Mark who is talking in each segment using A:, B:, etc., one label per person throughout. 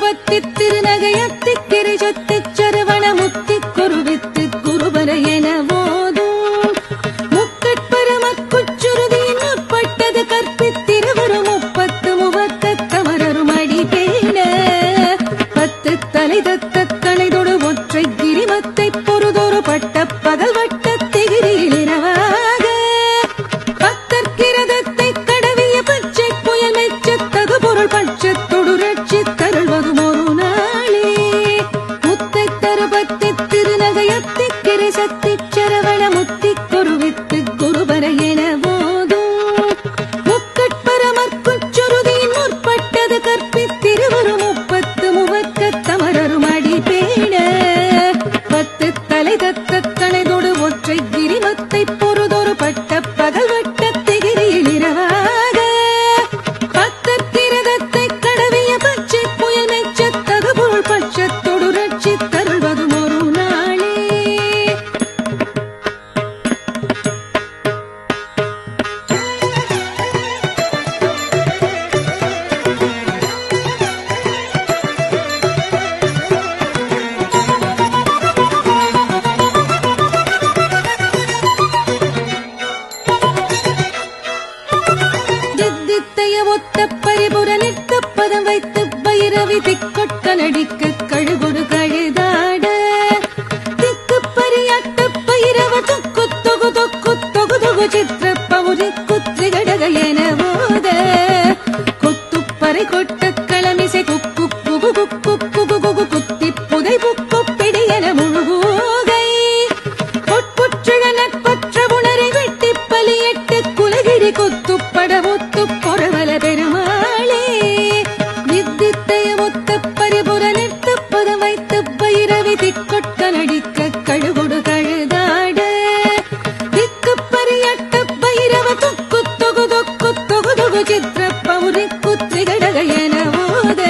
A: பத்தி திருநகையத்தி கிரிஜத்தி சரவண முத்தி குருவித்து குருபர என போதும் முக்கட்பரமக்குச்சுருதியின் உட்பட்டது கற்பித்திருவரும் 30 முவக்க கமரரும் அடி பேண 10 தலை தத்த கணைதொடு ஒற்றை கிரிமத்தை பொறுதொரு பட்ட பகல் வட்ட திகிரியில் இரவாக பத்தற்கிரதத்தை கடவிய பச்சை புயல் மெச்சத்தகு பொருள் பட்சத்தொடு ரட்சி தருள்வதும் ஒரு நாளே முத்தை தருபத்தி திருநகையத்தி கிரிசக்தி சரவண முத்தி குருவித்து குருபர என போதும் முக்கட்பரமற்குச்சுருதியின் முற்பட்டது கற்பித்திருவரும் 30 முவக்க தமரரும் அடி பேண 10 தலை தத்த கணைதொடு ஒற்றை கிரிமத்தை பொறுதொரு பட்ட பகல் வட்ட திகிரியில் இரவாக பத்தற்கிரதத்தை கடவிய பச்சை புயல் மெச்சத்தகு பொருள் பட்சத்தொடு ரட்சி தருள்வதும் ஒரு நாளே தித்தித்தைய ஒத்த பரிபுர நிற்க பதம் வைத்து பைரவி திக்கொட்ட நடிக்க கழுகொடு கழுதாட திக்கு பரியாட்ட பைரவ தொக்கு தொகு தொக்கு தொகு தொகு சித்திர பௌரி குத்ரி கடக என போத கொத்து பறை கொட்ட களமிசை குக்கு குகு குக்கு குகு குகு குத்தி புதை புக்கு பிடி என முழுகூகை பொற்புற்றுழ நட்பற்ற உணரை வெட்டி பலியட்டு குலகிரி குத்துப்பட ஒத்து பொறவல பெருமாளே வித்தித்தைய ஒத்த பரிபுர நிறுத்த பதம் வைத்து பைரவி திக்கொட்ட நடிக்க கழுகொடு கழுதாட திக்கு பரியட்ட பைரவ தொக்கு தொகு தொக்கு தொகு தொகு சித்திர பௌரி குத்ரி கடக என போத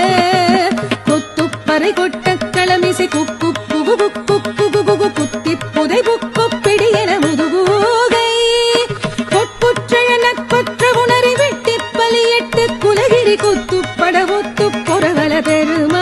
A: கொத்து பறை கொட்ட களமிசை குக்கு புகு புக்கு புகு புகு குத்தி புதை புக்கு பிடி என முதுகூகை பொற்புற்றழ நட்பற்ற உணரை வெட்டி பலியட்டு குலகிரி குத்துப்பட ஒத்து பொறவல பெருமா